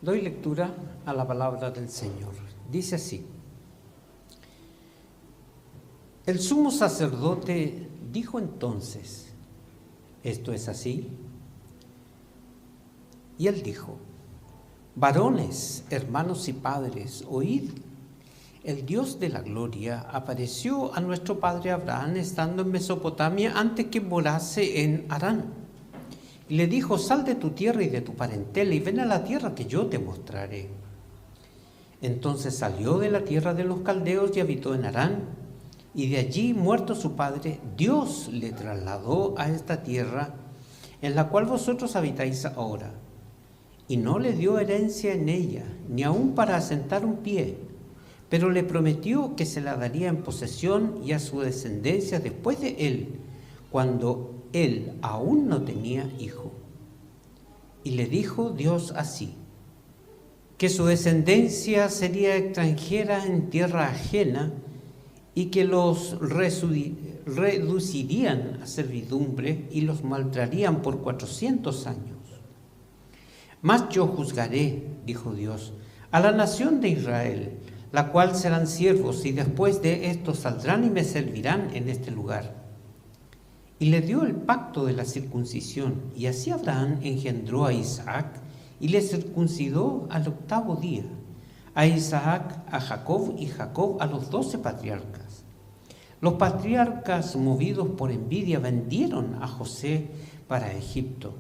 Doy lectura a la palabra del Señor. Dice así: El sumo sacerdote dijo entonces: ¿esto es así? Y él dijo: Varones, hermanos y padres, oíd. El Dios de la gloria apareció a nuestro padre Abraham estando en Mesopotamia antes que morase en Harán. Y le dijo: sal de tu tierra y de tu parentela y ven a la tierra que yo te mostraré. Entonces salió de la tierra de los caldeos y habitó en Harán. Y de allí, muerto su padre, Dios le trasladó a esta tierra en la cual vosotros habitáis ahora. Y no le dio herencia en ella, ni aun para asentar un pie, pero le prometió que se la daría en posesión y a su descendencia después de él, cuando él aún no tenía hijo. Y le dijo Dios así: que su descendencia sería extranjera en tierra ajena y que los reducirían a servidumbre y los maltratarían por 400 años. Mas yo juzgaré, dijo Dios, a la nación de Israel, la cual serán siervos, y después de esto saldrán y me servirán en este lugar. Y le dio el pacto de la circuncisión, y así Abraham engendró a Isaac, y le circuncidó al 8º día, a Isaac, a Jacob, y Jacob a los 12 patriarcas. Los patriarcas, movidos por envidia, vendieron a José para Egipto.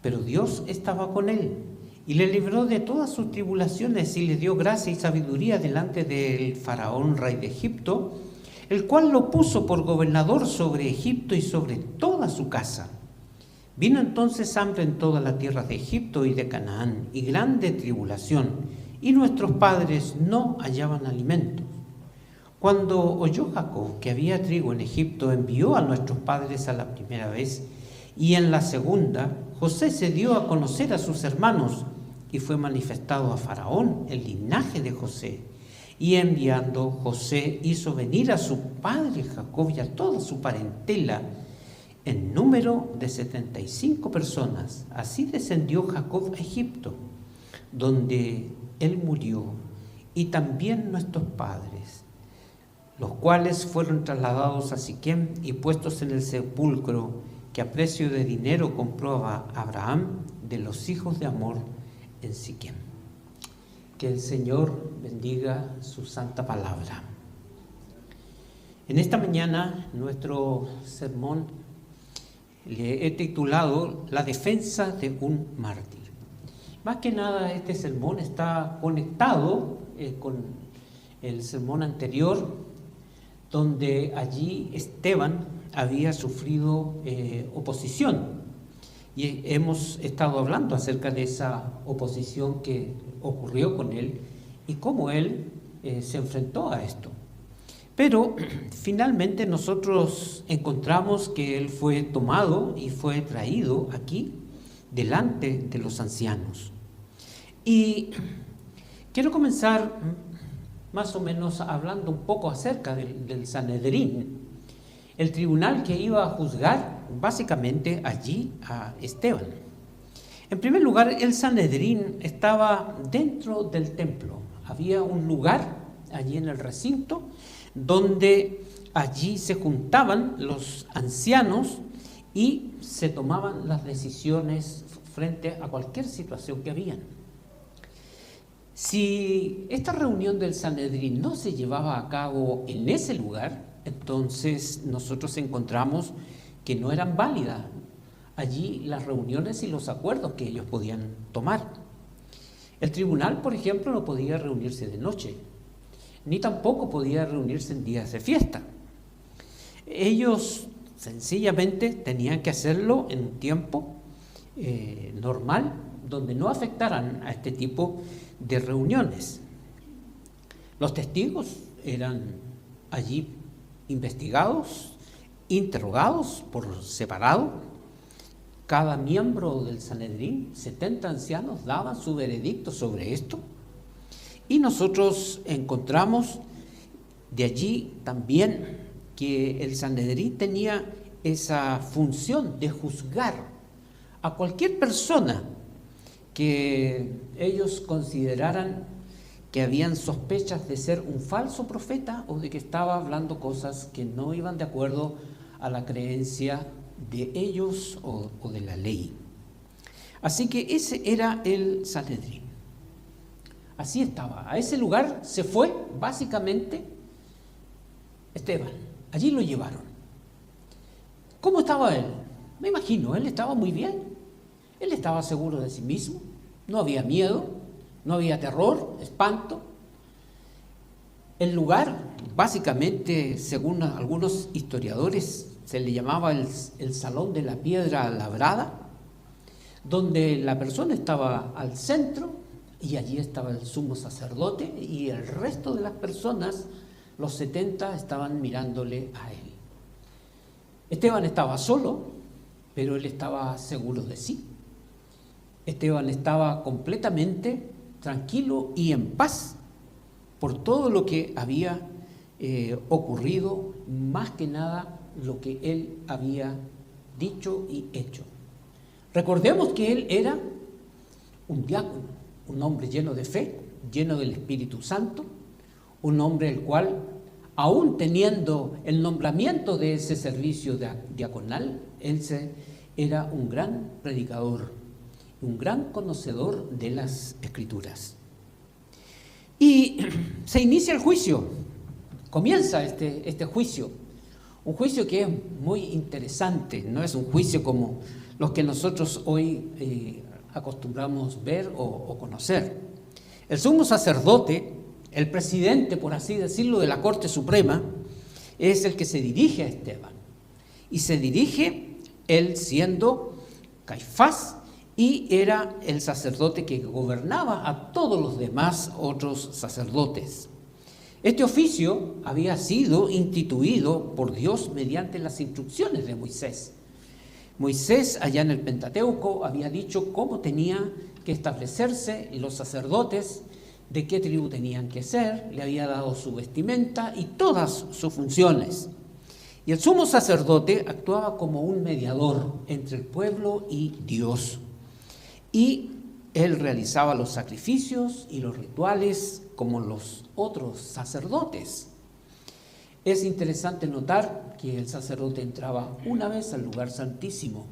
Pero Dios estaba con él y le libró de todas sus tribulaciones y le dio gracia y sabiduría delante del faraón, rey de Egipto, el cual lo puso por gobernador sobre Egipto y sobre toda su casa. Vino entonces hambre en toda la tierra de Egipto y de Canaán, y grande tribulación, y nuestros padres no hallaban alimento. Cuando oyó Jacob que había trigo en Egipto, envió a nuestros padres a la primera vez, y en la segunda, José se dio a conocer a sus hermanos, y fue manifestado a Faraón el linaje de José. Y enviando, José hizo venir a su padre Jacob y a toda su parentela, en número de 75 personas. Así descendió Jacob a Egipto, donde él murió, y también nuestros padres, los cuales fueron trasladados a Siquem y puestos en el sepulcro que a precio de dinero compró a Abraham de los hijos de Amor en Siquem. Que el Señor bendiga su santa palabra. En esta mañana, nuestro sermón le he titulado La defensa de un mártir. Más que nada, este sermón está conectado con el sermón anterior, donde allí Esteban había sufrido oposición. Y hemos estado hablando acerca de esa oposición que ocurrió con él y cómo él se enfrentó a esto. Pero finalmente nosotros encontramos que él fue tomado y fue traído aquí delante de los ancianos. Y quiero comenzar más o menos hablando un poco acerca del Sanedrín, el tribunal que iba a juzgar básicamente allí a Esteban. En primer lugar, el Sanedrín estaba dentro del templo. Había un lugar allí en el recinto donde allí se juntaban los ancianos y se tomaban las decisiones frente a cualquier situación que habían. Si esta reunión del Sanedrín no se llevaba a cabo en ese lugar, entonces nosotros encontramos que no eran válidas allí las reuniones y los acuerdos que ellos podían tomar. El tribunal, por ejemplo, no podía reunirse de noche, ni tampoco podía reunirse en días de fiesta. Ellos sencillamente tenían que hacerlo en un tiempo normal, donde no afectaran a este tipo de reuniones. Los testigos eran allí investigados, interrogados por separado. Cada miembro del Sanedrín, 70 ancianos, daban su veredicto sobre esto. Y nosotros encontramos de allí también que el Sanedrín tenía esa función de juzgar a cualquier persona que ellos consideraran que habían sospechas de ser un falso profeta o de que estaba hablando cosas que no iban de acuerdo a la creencia de ellos o de la ley. Así que ese era el Sanedrín. Así estaba. A ese lugar se fue básicamente Esteban. Allí lo llevaron. ¿Cómo estaba él? Me imagino, él estaba muy bien. Él estaba seguro de sí mismo. No había miedo, no había terror, espanto. El lugar, básicamente, según algunos historiadores, se le llamaba el Salón de la Piedra Labrada, donde la persona estaba al centro y allí estaba el sumo sacerdote y el resto de las personas, los 70, estaban mirándole a él. Esteban estaba solo, pero él estaba seguro de sí. Esteban estaba completamente tranquilo y en paz por todo lo que había ocurrido, más que nada lo que él había dicho y hecho. Recordemos que él era un diácono, un hombre lleno de fe, lleno del Espíritu Santo, un hombre el cual, aún teniendo el nombramiento de ese servicio diaconal, él era un gran predicador, un gran conocedor de las Escrituras. Y se inicia el juicio, comienza este juicio, un juicio que es muy interesante, no es un juicio como los que nosotros hoy acostumbramos ver o conocer. El sumo sacerdote, el presidente, por así decirlo, de la Corte Suprema, es el que se dirige a Esteban. Y se dirige él siendo Caifás, y era el sacerdote que gobernaba a todos los demás otros sacerdotes. Este oficio había sido instituido por Dios mediante las instrucciones de Moisés. Moisés, allá en el Pentateuco, había dicho cómo tenía que establecerse los sacerdotes, de qué tribu tenían que ser, le había dado su vestimenta y todas sus funciones. Y el sumo sacerdote actuaba como un mediador entre el pueblo y Dios. Y él realizaba los sacrificios y los rituales como los otros sacerdotes. Es interesante notar que el sacerdote entraba una vez al lugar santísimo,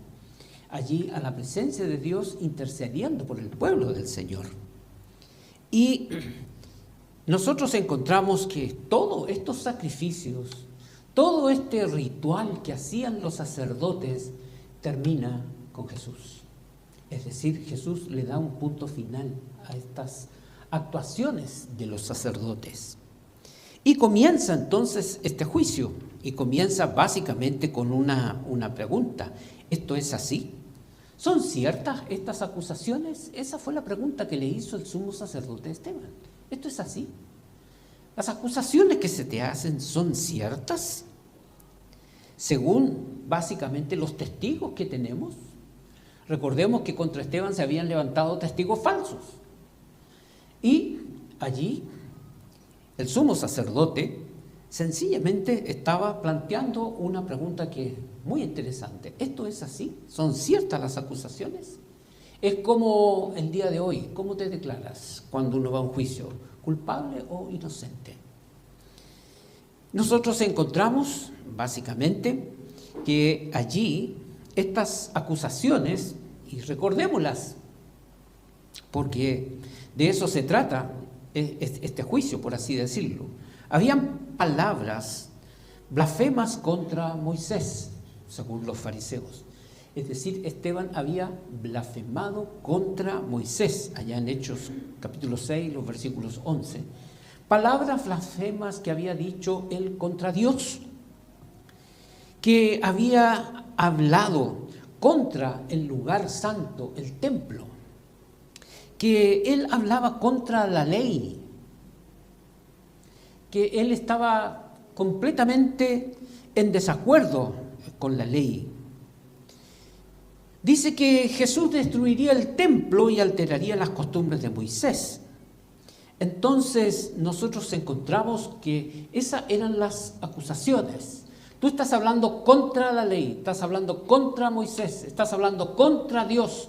allí a la presencia de Dios, intercediendo por el pueblo del Señor. Y nosotros encontramos que todos estos sacrificios, todo este ritual que hacían los sacerdotes, termina con Jesús. Es decir, Jesús le da un punto final a estas actuaciones de los sacerdotes. Y comienza entonces este juicio, y comienza básicamente con una pregunta. ¿Esto es así? ¿Son ciertas estas acusaciones? Esa fue la pregunta que le hizo el sumo sacerdote Esteban. ¿Esto es así? ¿Las acusaciones que se te hacen son ciertas? Según básicamente los testigos que tenemos. Recordemos que contra Esteban se habían levantado testigos falsos. Y allí el sumo sacerdote sencillamente estaba planteando una pregunta que es muy interesante. ¿Esto es así? ¿Son ciertas las acusaciones? Es como el día de hoy. ¿Cómo te declaras cuando uno va a un juicio? ¿Culpable o inocente? Nosotros encontramos básicamente que allí estas acusaciones, y recordémoslas, porque de eso se trata este juicio, por así decirlo. Habían palabras blasfemas contra Moisés, según los fariseos. Es decir, Esteban había blasfemado contra Moisés, allá en Hechos capítulo 6, los versículos 11. Palabras blasfemas que había dicho él contra Dios, que había hablado contra el lugar santo, el templo, que él hablaba contra la ley, que él estaba completamente en desacuerdo con la ley. Dice que Jesús destruiría el templo y alteraría las costumbres de Moisés. Entonces nosotros encontramos que esas eran las acusaciones. Tú estás hablando contra la ley, estás hablando contra Moisés, estás hablando contra Dios,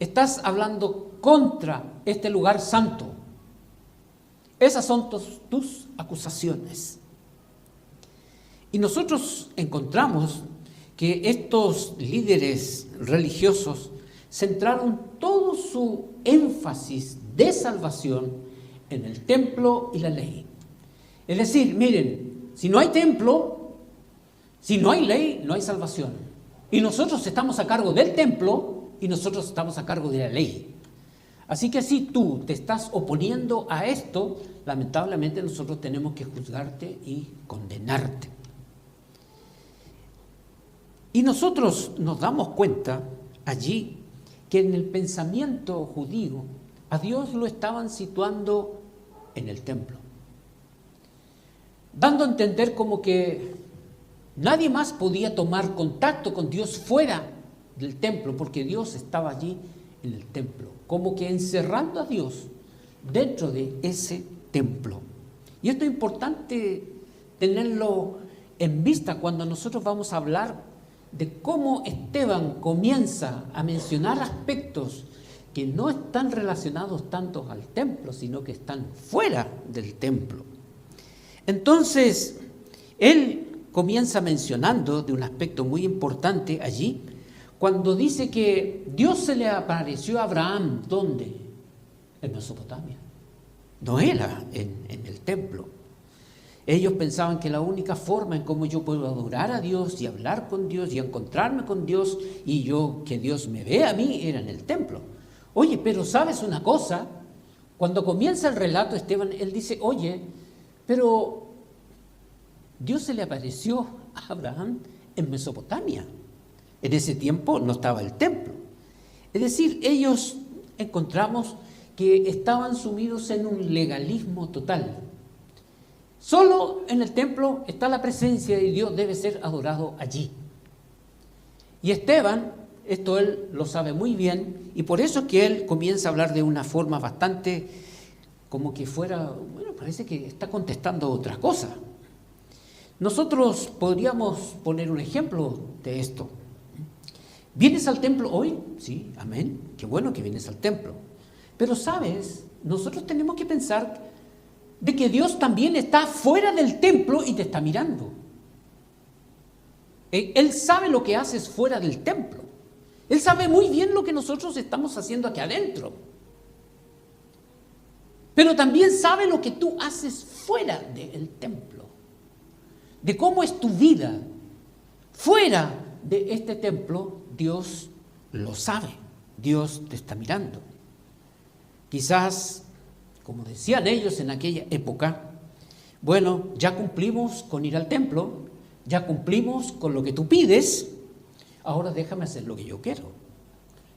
estás hablando contra este lugar santo. Esas son tus acusaciones. Y nosotros encontramos que estos líderes religiosos centraron todo su énfasis de salvación en el templo y la ley. Es decir, miren, si no hay templo, si no hay ley, no hay salvación. Y nosotros estamos a cargo del templo y nosotros estamos a cargo de la ley. Así que si tú te estás oponiendo a esto, lamentablemente nosotros tenemos que juzgarte y condenarte. Y nosotros nos damos cuenta allí que en el pensamiento judío a Dios lo estaban situando en el templo, dando a entender como que nadie más podía tomar contacto con Dios fuera del templo, porque Dios estaba allí en el templo, como que encerrando a Dios dentro de ese templo. Y esto es importante tenerlo en vista cuando nosotros vamos a hablar de cómo Esteban comienza a mencionar aspectos que no están relacionados tanto al templo, sino que están fuera del templo. Entonces, él comienza mencionando de un aspecto muy importante allí, cuando dice que Dios se le apareció a Abraham, ¿dónde? En Mesopotamia. No era en el templo. Ellos pensaban que la única forma en cómo yo puedo adorar a Dios y hablar con Dios y encontrarme con Dios y que Dios me vea a mí era en el templo. Oye, pero ¿sabes una cosa? Cuando comienza el relato, Esteban, él dice, oye, pero Dios se le apareció a Abraham en Mesopotamia. En ese tiempo no estaba el templo. Es decir, ellos encontramos que estaban sumidos en un legalismo total. Solo en el templo está la presencia de Dios, debe ser adorado allí. Y Esteban, esto él lo sabe muy bien, y por eso es que él comienza a hablar de una forma bastante como que fuera, bueno, parece que está contestando otra cosa. Nosotros podríamos poner un ejemplo de esto. ¿Vienes al templo hoy? Sí, amén. Qué bueno que vienes al templo. Pero sabes, nosotros tenemos que pensar de que Dios también está fuera del templo y te está mirando. Él sabe lo que haces fuera del templo. Él sabe muy bien lo que nosotros estamos haciendo aquí adentro. Pero también sabe lo que tú haces fuera del templo. De cómo es tu vida. Fuera de este templo, Dios lo sabe. Dios te está mirando. Quizás, como decían ellos en aquella época, bueno, ya cumplimos con ir al templo, ya cumplimos con lo que tú pides, ahora déjame hacer lo que yo quiero.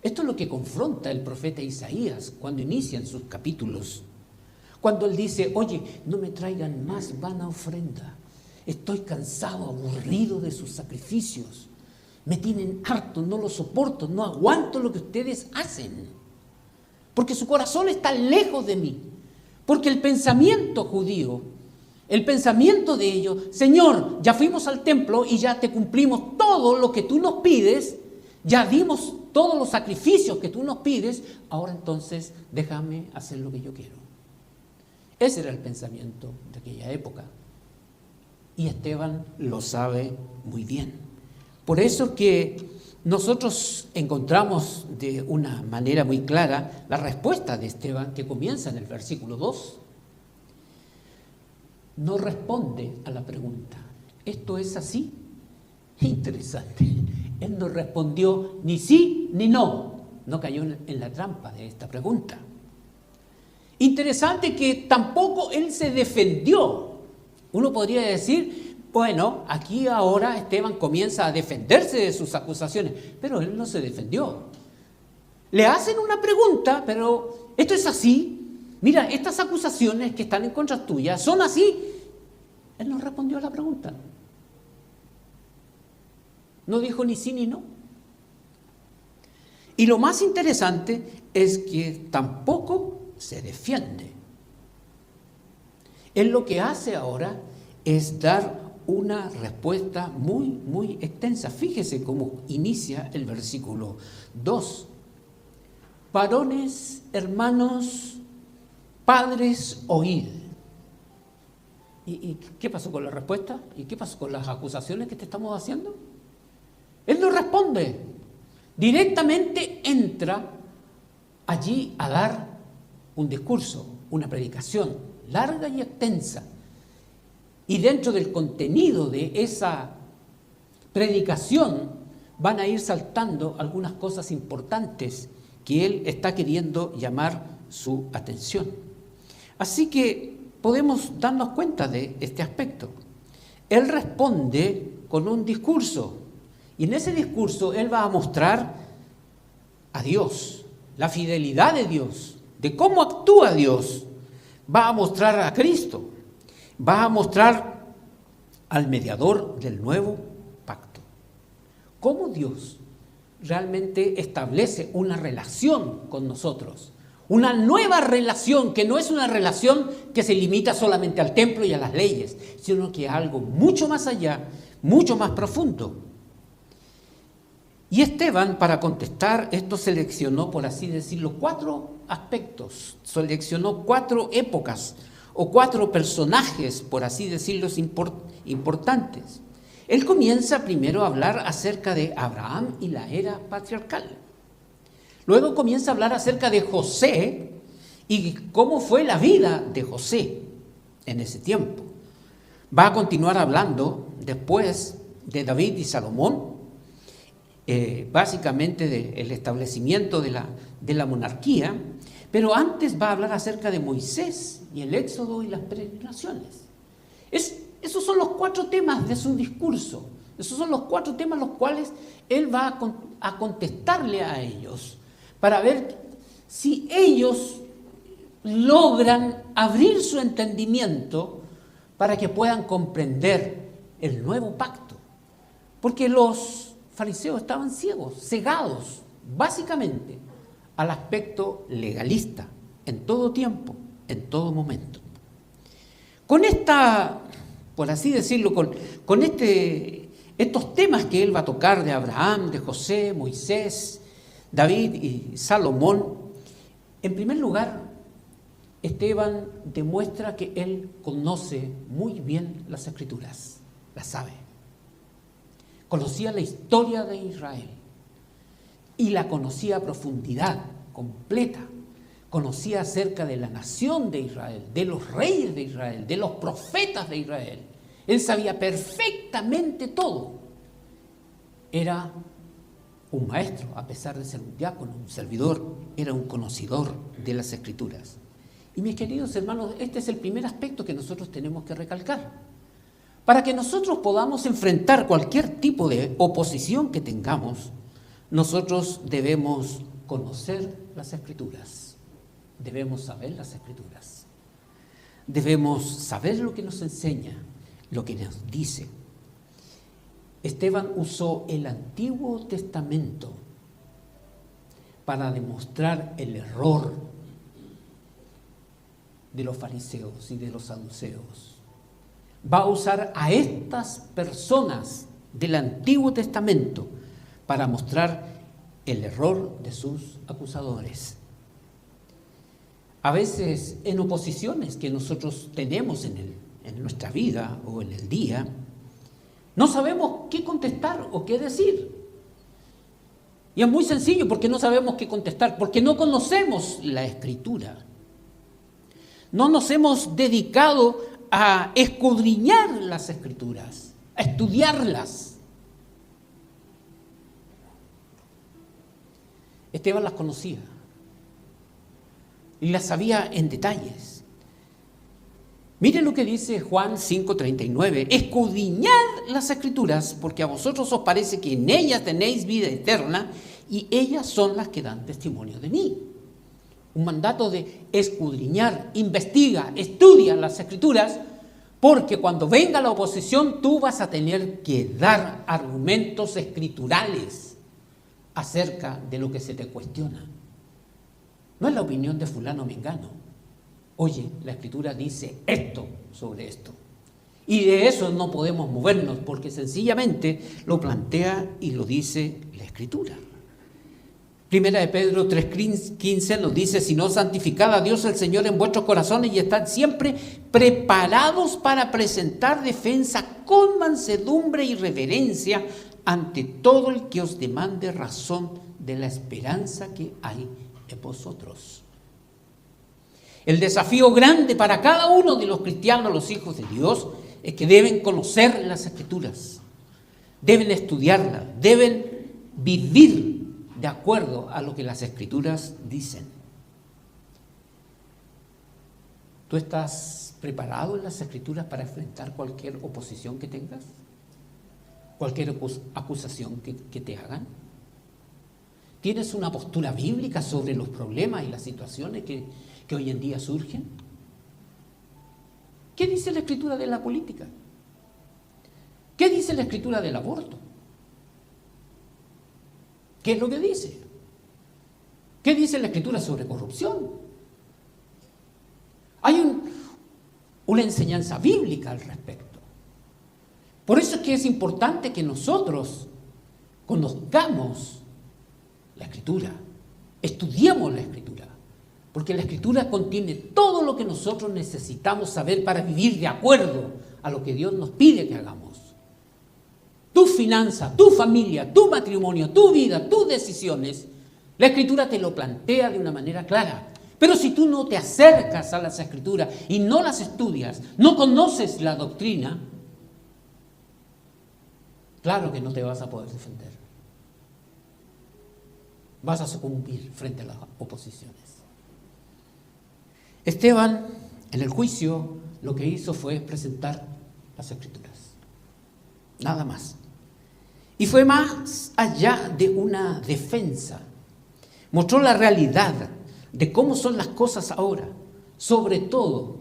Esto es lo que confronta el profeta Isaías cuando inician sus capítulos. Cuando él dice, oye, no me traigan más vana ofrenda. Estoy cansado, aburrido de sus sacrificios. Me tienen harto, no lo soporto, no aguanto lo que ustedes hacen. Porque su corazón está lejos de mí. Porque el pensamiento judío, el pensamiento de ellos, Señor, ya fuimos al templo y ya te cumplimos todo lo que tú nos pides, ya dimos todos los sacrificios que tú nos pides, ahora entonces déjame hacer lo que yo quiero. Ese era el pensamiento de aquella época. Y Esteban lo sabe muy bien. Por eso que nosotros encontramos de una manera muy clara la respuesta de Esteban, que comienza en el versículo 2. No responde a la pregunta. ¿Esto es así? Interesante. Él no respondió ni sí ni no. No cayó en la trampa de esta pregunta. Interesante que tampoco él se defendió. Uno podría decir, bueno, aquí ahora Esteban comienza a defenderse de sus acusaciones, pero él no se defendió. Le hacen una pregunta, pero ¿esto es así? Mira, estas acusaciones que están en contra tuya son así. Él no respondió a la pregunta. No dijo ni sí ni no. Y lo más interesante es que tampoco se defiende. Él lo que hace ahora es dar una respuesta muy, muy extensa. Fíjese cómo inicia el versículo 2. Varones, hermanos, padres, oíd. ¿Y qué pasó con la respuesta? ¿Y qué pasó con las acusaciones que te estamos haciendo? Él no responde. Directamente entra allí a dar un discurso, una predicación larga y extensa. Y dentro del contenido de esa predicación van a ir saltando algunas cosas importantes que él está queriendo llamar su atención. Así que podemos darnos cuenta de este aspecto. Él responde con un discurso, y en ese discurso él va a mostrar a Dios, la fidelidad de Dios, de cómo actúa Dios. Va a mostrar a Cristo, va a mostrar al mediador del nuevo pacto. Cómo Dios realmente establece una relación con nosotros, una nueva relación que no es una relación que se limita solamente al templo y a las leyes, sino que es algo mucho más allá, mucho más profundo. Y Esteban, para contestar esto, seleccionó, por así decirlo, 4 aspectos, seleccionó 4 épocas o 4 personajes, por así decirlo, importantes. Él comienza primero a hablar acerca de Abraham y la era patriarcal. Luego comienza a hablar acerca de José y cómo fue la vida de José en ese tiempo. Va a continuar hablando después de David y Salomón, básicamente del establecimiento de la monarquía, pero antes va a hablar acerca de Moisés y el éxodo y las peregrinaciones. Esos son los 4 temas de su discurso, esos son los 4 temas los cuales él va a contestarle a ellos, para ver si ellos logran abrir su entendimiento para que puedan comprender el nuevo pacto. Porque los fariseos estaban ciegos, cegados, básicamente, al aspecto legalista, en todo tiempo, en todo momento. Con esta, por así decirlo, con estos temas que él va a tocar de Abraham, de José, Moisés, David y Salomón, en primer lugar, Esteban demuestra que él conoce muy bien las Escrituras, las sabe. Conocía la historia de Israel y la conocía a profundidad, completa. Conocía acerca de la nación de Israel, de los reyes de Israel, de los profetas de Israel. Él sabía perfectamente todo. Era un maestro, a pesar de ser un diácono, un servidor, era un conocedor de las Escrituras. Y mis queridos hermanos, este es el primer aspecto que nosotros tenemos que recalcar. Para que nosotros podamos enfrentar cualquier tipo de oposición que tengamos, nosotros debemos conocer las Escrituras, debemos saber las Escrituras, debemos saber lo que nos enseña, lo que nos dice. Esteban usó el Antiguo Testamento para demostrar el error de los fariseos y de los saduceos. Va a usar a estas personas del Antiguo Testamento para mostrar el error de sus acusadores. A veces en oposiciones que nosotros tenemos en nuestra vida o en el día, no sabemos qué contestar o qué decir. Y es muy sencillo, porque no sabemos qué contestar, porque no conocemos la Escritura. No nos hemos dedicado a escudriñar las Escrituras, a estudiarlas. Esteban las conocía y las sabía en detalles. Miren lo que dice Juan 5:39. Escudriñad las Escrituras, porque a vosotros os parece que en ellas tenéis vida eterna, y ellas son las que dan testimonio de mí. Un mandato de escudriñar, investiga, estudia las Escrituras, porque cuando venga la oposición tú vas a tener que dar argumentos escriturales acerca de lo que se te cuestiona. No es la opinión de fulano o mengano. Oye, la Escritura dice esto sobre esto. Y de eso no podemos movernos, porque sencillamente lo plantea y lo dice la Escritura. Primera de Pedro 3:15 nos dice: si no, santificad a Dios el Señor en vuestros corazones y estad siempre preparados para presentar defensa con mansedumbre y reverencia ante todo el que os demande razón de la esperanza que hay en vosotros. El desafío grande para cada uno de los cristianos, los hijos de Dios, es que deben conocer las Escrituras, deben estudiarlas, deben vivir de acuerdo a lo que las Escrituras dicen. ¿Tú estás preparado en las Escrituras para enfrentar cualquier oposición que tengas? ¿Cualquier acusación que te hagan? ¿Tienes una postura bíblica sobre los problemas y las situaciones que hoy en día surgen? ¿Qué dice la Escritura de la política? ¿Qué dice la Escritura del aborto? ¿Qué es lo que dice? ¿Qué dice la Escritura sobre corrupción? Hay una enseñanza bíblica al respecto. Por eso es que es importante que nosotros conozcamos la Escritura, estudiemos la Escritura, porque la Escritura contiene todo lo que nosotros necesitamos saber para vivir de acuerdo a lo que Dios nos pide que hagamos. Tus finanzas, tu familia, tu matrimonio, tu vida, tus decisiones, la Escritura te lo plantea de una manera clara. Pero si tú no te acercas a las Escrituras y no las estudias, no conoces la doctrina, claro que no te vas a poder defender. Vas a sucumbir frente a las oposiciones. Esteban, en el juicio, lo que hizo fue presentar las Escrituras. Nada más. Y fue más allá de una defensa. Mostró la realidad de cómo son las cosas ahora, sobre todo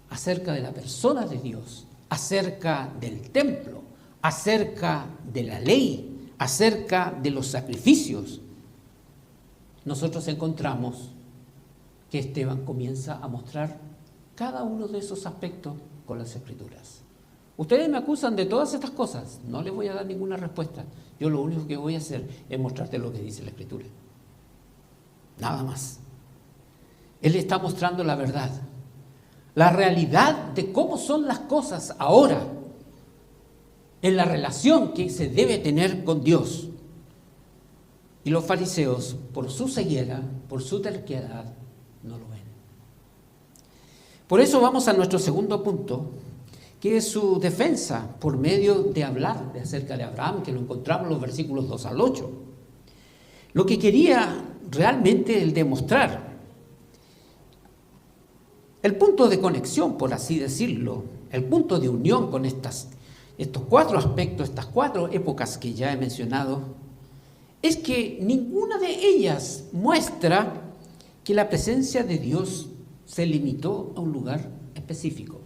acerca de la persona de Dios, acerca del templo, acerca de la ley, acerca de los sacrificios. Nosotros encontramos que Esteban comienza a mostrar cada uno de esos aspectos con las Escrituras. Ustedes me acusan de todas estas cosas, no les voy a dar ninguna respuesta. Yo lo único que voy a hacer es mostrarte lo que dice la Escritura. Nada más. Él está mostrando la verdad, la realidad de cómo son las cosas ahora, en la relación que se debe tener con Dios. Y los fariseos, por su ceguera, por su terquedad, no lo ven. Por eso vamos a nuestro segundo punto, que es su defensa por medio de hablar acerca de Abraham, que lo encontramos en los versículos 2 al 8. Lo que quería realmente el demostrar, el punto de conexión, por así decirlo, el punto de unión con estos cuatro aspectos, estas cuatro épocas que ya he mencionado, es que ninguna de ellas muestra que la presencia de Dios se limitó a un lugar específico.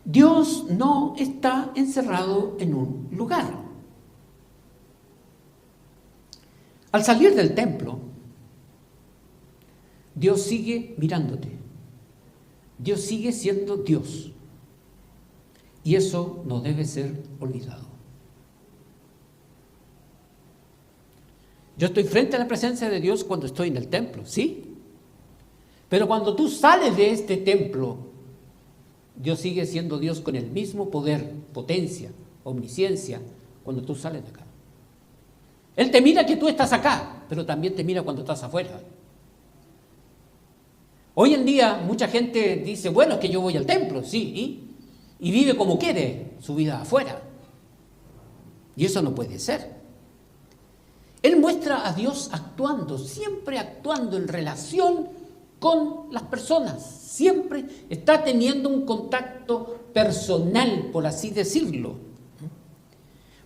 Dios no está encerrado en un lugar. Al salir del templo, Dios sigue mirándote. Dios sigue siendo Dios. Y eso no debe ser olvidado. Yo estoy frente a la presencia de Dios cuando estoy en el templo, ¿sí? Pero cuando tú sales de este templo, Dios sigue siendo Dios con el mismo poder, potencia, omnisciencia, cuando tú sales de acá. Él te mira que tú estás acá, pero también te mira cuando estás afuera. Hoy en día mucha gente dice, bueno, es que yo voy al templo, sí, y vive como quiere su vida afuera. Y eso no puede ser. Él muestra a Dios actuando, siempre actuando en relación con las personas, siempre está teniendo un contacto personal, por así decirlo.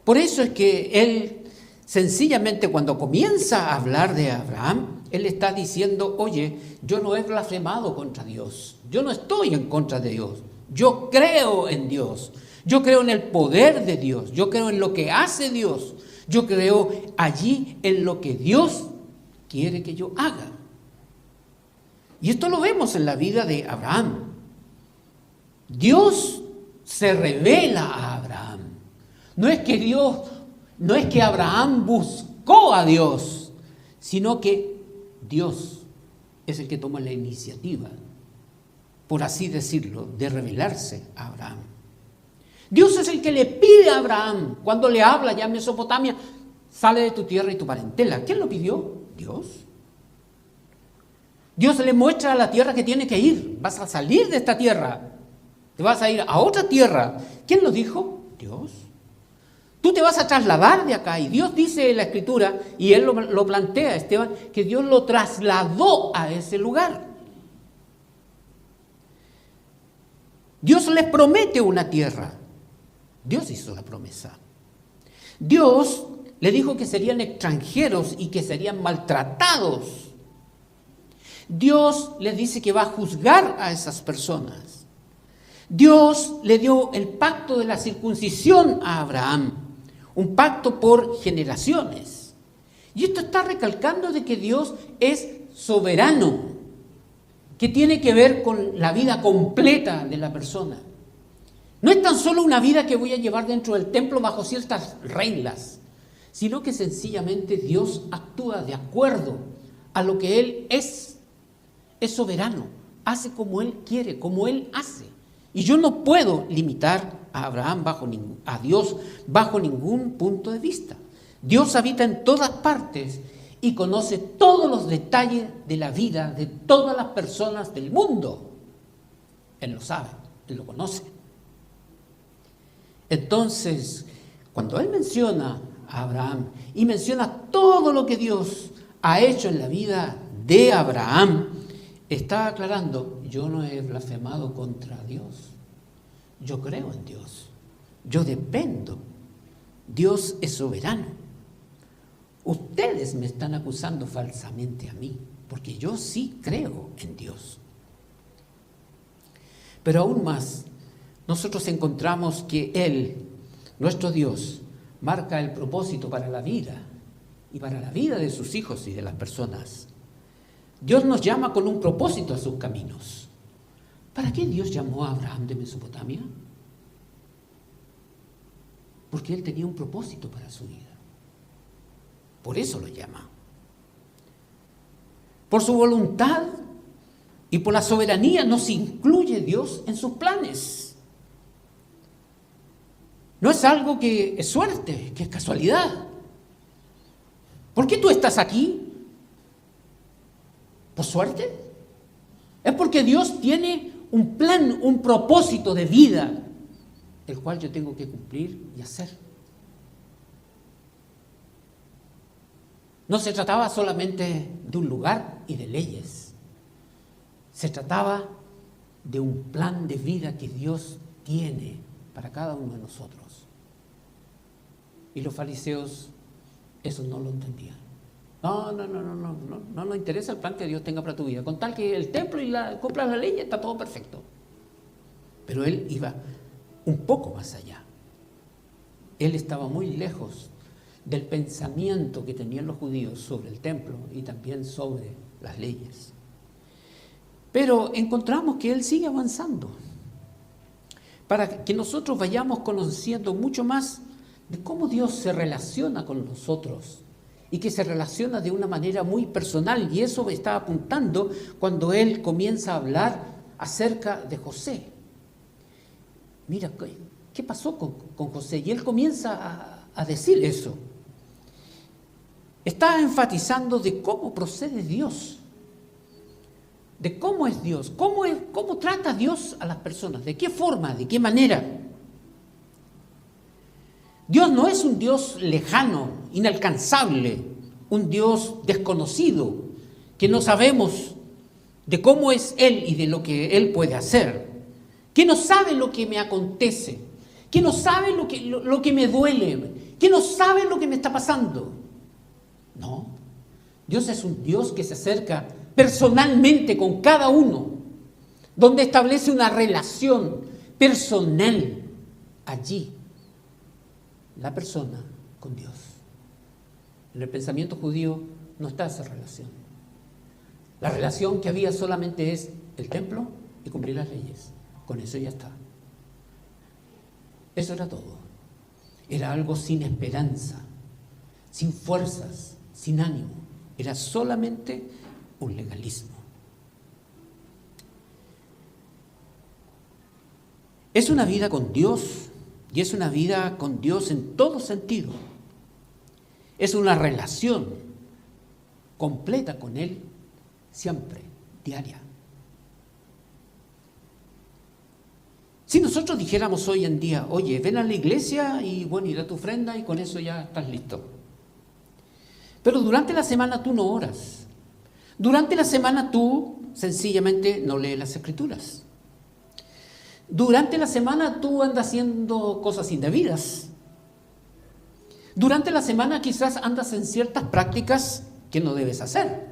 Por eso es que él, sencillamente, cuando comienza a hablar de Abraham, él está diciendo, oye, yo no he blasfemado contra Dios, yo no estoy en contra de Dios, yo creo en Dios, yo creo en el poder de Dios, yo creo en lo que hace Dios, yo creo allí en lo que Dios quiere que yo haga. Y esto lo vemos en la vida de Abraham. Dios se revela a Abraham. No es que Abraham buscó a Dios, sino que Dios es el que toma la iniciativa, por así decirlo, de revelarse a Abraham. Dios es el que le pide a Abraham, cuando le habla ya en Mesopotamia, sale de tu tierra y tu parentela. ¿Quién lo pidió? Dios. Dios le muestra a la tierra que tiene que ir. Vas a salir de esta tierra, te vas a ir a otra tierra. ¿Quién lo dijo? Dios. Tú te vas a trasladar de acá, y Dios dice en la Escritura, y él lo plantea, Esteban, que Dios lo trasladó a ese lugar. Dios les promete una tierra. Dios hizo la promesa. Dios le dijo que serían extranjeros y que serían maltratados. Dios les dice que va a juzgar a esas personas. Dios le dio el pacto de la circuncisión a Abraham, un pacto por generaciones. Y esto está recalcando de que Dios es soberano, que tiene que ver con la vida completa de la persona. No es tan solo una vida que voy a llevar dentro del templo bajo ciertas reglas, sino que sencillamente Dios actúa de acuerdo a lo que Él es. Es soberano, hace como Él quiere, como Él hace. Y yo no puedo limitar a Abraham a Dios bajo ningún punto de vista. Dios habita en todas partes y conoce todos los detalles de la vida de todas las personas del mundo. Él lo sabe, Él lo conoce. Entonces, cuando Él menciona a Abraham y menciona todo lo que Dios ha hecho en la vida de Abraham, está aclarando: yo no he blasfemado contra Dios. Yo creo en Dios. Yo dependo. Dios es soberano. Ustedes me están acusando falsamente a mí, porque yo sí creo en Dios. Pero aún más, nosotros encontramos que Él, nuestro Dios, marca el propósito para la vida y para la vida de sus hijos y de las personas. Dios nos llama con un propósito a sus caminos. ¿Para qué Dios llamó a Abraham de Mesopotamia? Porque Él tenía un propósito para su vida. Por eso lo llama. Por su voluntad y por la soberanía nos incluye Dios en sus planes. No es algo que es suerte, que es casualidad. ¿Por qué tú estás aquí? ¿Por suerte? Es porque Dios tiene un plan, un propósito de vida, el cual yo tengo que cumplir y hacer. No se trataba solamente de un lugar y de leyes. Se trataba de un plan de vida que Dios tiene para cada uno de nosotros. Y los fariseos eso no lo entendían. No nos interesa el plan que Dios tenga para tu vida. Con tal que el templo y cumplas la ley, está todo perfecto. Pero Él iba un poco más allá. Él estaba muy lejos del pensamiento que tenían los judíos sobre el templo y también sobre las leyes. Pero encontramos que Él sigue avanzando para que nosotros vayamos conociendo mucho más de cómo Dios se relaciona con nosotros y que se relaciona de una manera muy personal. Y eso me está apuntando cuando Él comienza a hablar acerca de José. Mira, ¿qué pasó con José? Y Él comienza a decir eso. Está enfatizando de cómo procede Dios, de cómo es Dios, cómo trata Dios a las personas, de qué forma, de qué manera. Dios no es un Dios lejano, inalcanzable, un Dios desconocido, que no sabemos de cómo es Él y de lo que Él puede hacer, que no sabe lo que me acontece, que no sabe lo que me duele, que no sabe lo que me está pasando. No, Dios es un Dios que se acerca personalmente con cada uno, donde establece una relación personal allí, la persona con Dios. En el pensamiento judío no está esa relación. La relación que había solamente es el templo y cumplir las leyes. Con eso ya está. Eso era todo. Era algo sin esperanza, sin fuerzas, sin ánimo. Era solamente un legalismo. Es una vida con Dios, y es una vida con Dios en todo sentido. Es una relación completa con Él, siempre, diaria. Si nosotros dijéramos hoy en día, oye, ven a la iglesia y bueno, y da tu ofrenda y con eso ya estás listo. Pero durante la semana tú no oras. Durante la semana tú sencillamente no lees las Escrituras. Durante la semana tú andas haciendo cosas indebidas. Durante la semana quizás andas en ciertas prácticas que no debes hacer.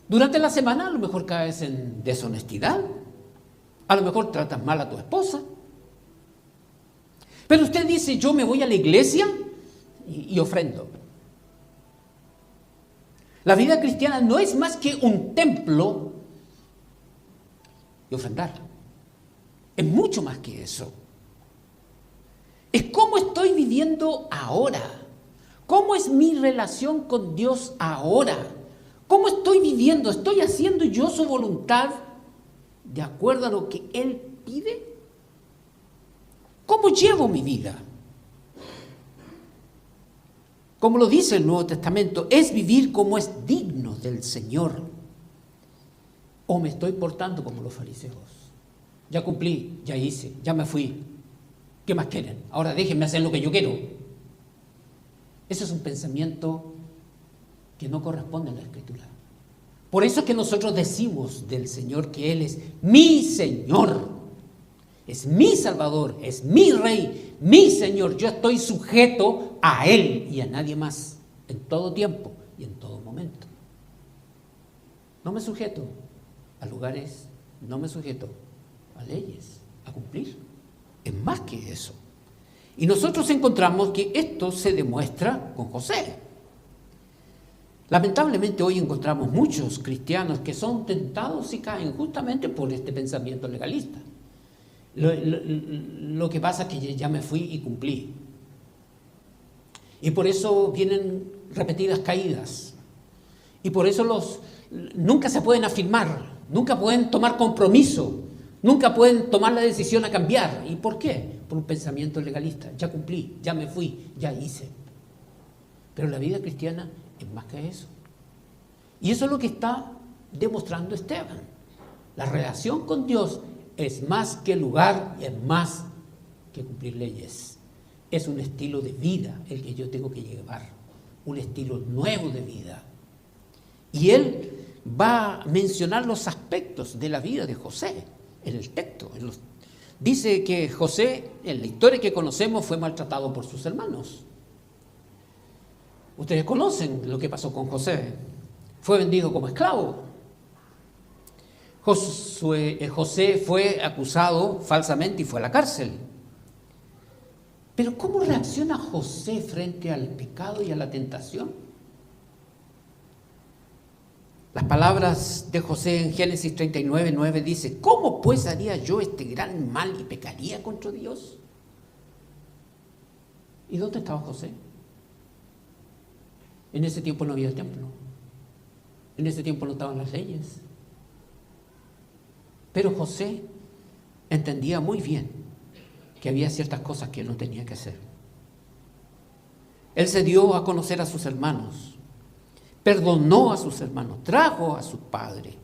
Durante la semana a lo mejor caes en deshonestidad. A lo mejor tratas mal a tu esposa. Pero usted dice, yo me voy a la iglesia y ofrendo. La vida cristiana no es más que un templo y ofrendar. Es mucho más que eso. Es cómo estoy viviendo ahora. ¿Cómo es mi relación con Dios ahora? ¿Cómo estoy viviendo? ¿Estoy haciendo yo su voluntad de acuerdo a lo que Él pide? ¿Cómo llevo mi vida? Como lo dice el Nuevo Testamento, es vivir como es digno del Señor. ¿O me estoy portando como los fariseos? Ya cumplí, ya hice, ya me fui. ¿Qué más quieren? Ahora déjenme hacer lo que yo quiero. Ese es un pensamiento que no corresponde a la Escritura. Por eso es que nosotros decimos del Señor que Él es mi Señor, es mi Salvador, es mi Rey, mi Señor. Yo estoy sujeto a Él y a nadie más, en todo tiempo y en todo momento. No me sujeto a lugares, no me sujeto a leyes, a cumplir. Es más que eso. Y nosotros encontramos que esto se demuestra con José. Lamentablemente hoy encontramos muchos cristianos que son tentados y caen justamente por este pensamiento legalista. Lo que pasa es que ya me fui y cumplí. Y por eso vienen repetidas caídas. Y por eso nunca se pueden afirmar, nunca pueden tomar compromiso, nunca pueden tomar la decisión a cambiar. ¿Y por qué? Por un pensamiento legalista. Ya cumplí, ya me fui, ya hice. Pero la vida cristiana es más que eso. Y eso es lo que está demostrando Esteban. La relación con Dios es más que lugar, es más que cumplir leyes. Es un estilo de vida el que yo tengo que llevar, un estilo nuevo de vida. Y él va a mencionar los aspectos de la vida de José en el texto. Dice que José, en la historia que conocemos, fue maltratado por sus hermanos. Ustedes conocen lo que pasó con José. Fue vendido como esclavo. José fue acusado falsamente y fue a la cárcel. Pero ¿cómo reacciona José frente al pecado y a la tentación? Las palabras de José en Génesis 39:9 dice, ¿cómo pues haría yo este gran mal y pecaría contra Dios? ¿Y dónde estaba José? En ese tiempo no había templo. En ese tiempo no estaban las leyes. Pero José entendía muy bien que había ciertas cosas que él no tenía que hacer. Él se dio a conocer a sus hermanos, perdonó a sus hermanos, trajo a su padre.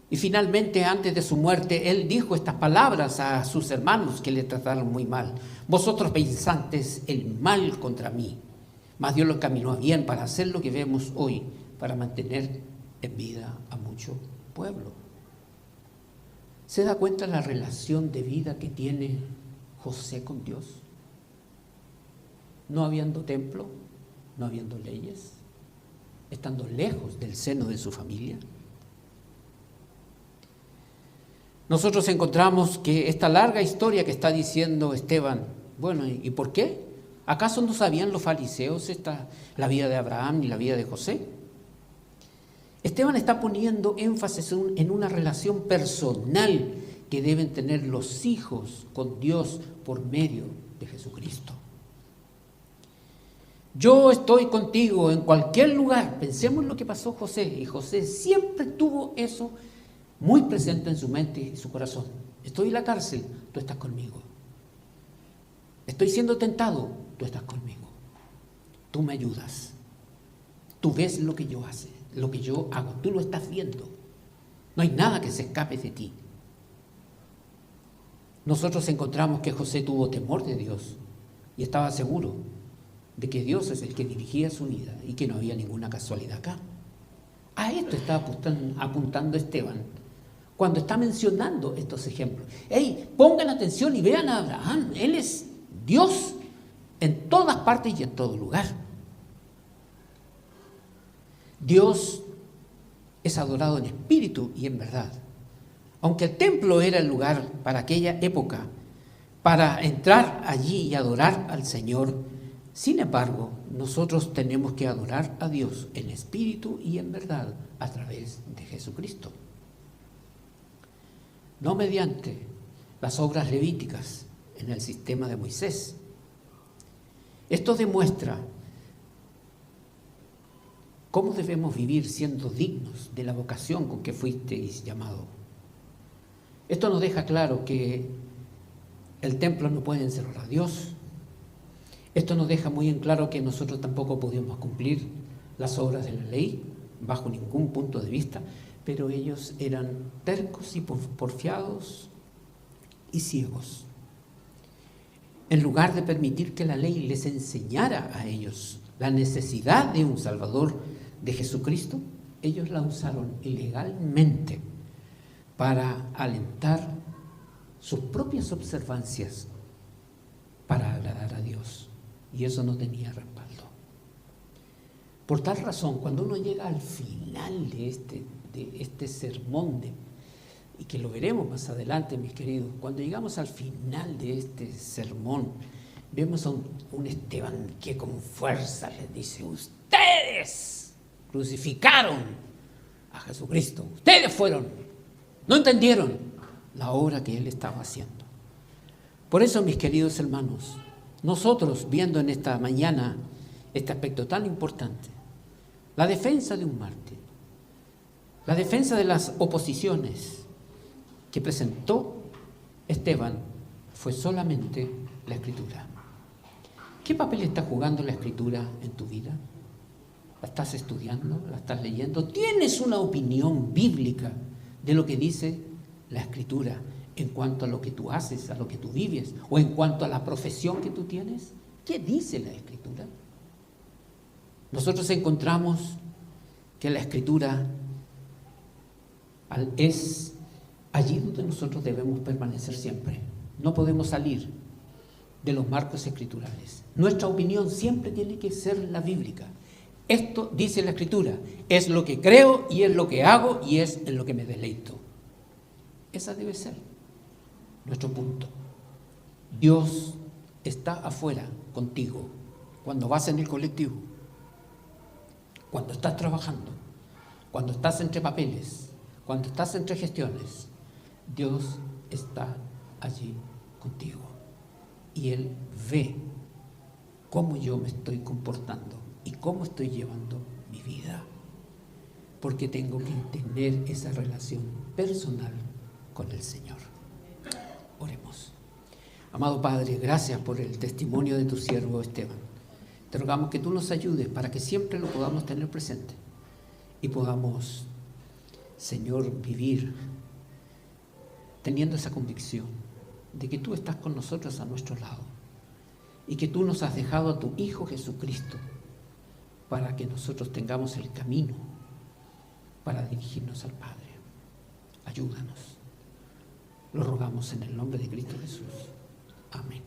Y finalmente, antes de su muerte, él dijo estas palabras a sus hermanos que le trataron muy mal. Vosotros pensantes el mal contra mí, mas Dios lo encaminó a bien para hacer lo que vemos hoy, para mantener en vida a mucho pueblo. ¿Se da cuenta la relación de vida que tiene José con Dios? No habiendo templo, no habiendo leyes, estando lejos del seno de su familia. Nosotros encontramos que esta larga historia que está diciendo Esteban, bueno, ¿y por qué? ¿Acaso no sabían los fariseos la vida de Abraham y la vida de José? Esteban está poniendo énfasis en una relación personal que deben tener los hijos con Dios por medio de Jesucristo. Yo estoy contigo en cualquier lugar. Pensemos en lo que pasó José, y José siempre tuvo eso muy presente en su mente y su corazón. Estoy en la cárcel, tú estás conmigo. Estoy siendo tentado, tú estás conmigo. Tú me ayudas. Tú ves lo que yo hago, tú lo estás viendo. No hay nada que se escape de ti. Nosotros encontramos que José tuvo temor de Dios y estaba seguro de que Dios es el que dirigía su vida y que no había ninguna casualidad acá. A esto está apuntando Esteban cuando está mencionando estos ejemplos. Pongan atención y vean a Abraham. Él es Dios en todas partes y en todo lugar. Dios es adorado en espíritu y en verdad. Aunque el templo era el lugar para aquella época, para entrar allí y adorar al Señor, sin embargo, nosotros tenemos que adorar a Dios en espíritu y en verdad a través de Jesucristo. No mediante las obras levíticas en el sistema de Moisés. Esto demuestra cómo debemos vivir siendo dignos de la vocación con que fuisteis llamados. Esto nos deja claro que el templo no puede encerrar a Dios. Esto nos deja muy en claro que nosotros tampoco podíamos cumplir las obras de la ley bajo ningún punto de vista, pero ellos eran tercos y porfiados y ciegos. En lugar de permitir que la ley les enseñara a ellos la necesidad de un Salvador, de Jesucristo, ellos la usaron ilegalmente para alentar sus propias observancias para agradar a Dios. Y eso no tenía respaldo. Por tal razón, cuando uno llega al final de este sermón, y que lo veremos más adelante, mis queridos, cuando llegamos al final de este sermón, vemos a un Esteban que con fuerza les dice: ustedes crucificaron a Jesucristo, ustedes no entendieron la obra que Él estaba haciendo. Por eso, mis queridos hermanos, nosotros viendo en esta mañana este aspecto tan importante, la defensa de un mártir, la defensa de las oposiciones que presentó Esteban, fue solamente la Escritura. ¿Qué papel está jugando la Escritura en tu vida? ¿La estás estudiando? ¿La estás leyendo? ¿Tienes una opinión bíblica de lo que dice la Escritura en cuanto a lo que tú haces, a lo que tú vives, o en cuanto a la profesión que tú tienes? ¿Qué dice la Escritura? Nosotros encontramos que la Escritura es allí donde nosotros debemos permanecer siempre. No podemos salir de los marcos escriturales. Nuestra opinión siempre tiene que ser la bíblica. Esto dice la Escritura, es lo que creo y es lo que hago y es en lo que me deleito. Esa debe ser nuestro punto. Dios está afuera contigo cuando vas en el colectivo, cuando estás trabajando, cuando estás entre papeles, cuando estás entre gestiones. Dios está allí contigo y Él ve cómo yo me estoy comportando y cómo estoy llevando mi vida, porque tengo que tener esa relación personal con el Señor. Oremos. Amado Padre, gracias por el testimonio de tu siervo Esteban. Te rogamos que tú nos ayudes para que siempre lo podamos tener presente y podamos, Señor, vivir teniendo esa convicción de que tú estás con nosotros a nuestro lado y que tú nos has dejado a tu Hijo Jesucristo para que nosotros tengamos el camino para dirigirnos al Padre. Ayúdanos. Lo rogamos en el nombre de Cristo Jesús. Amén.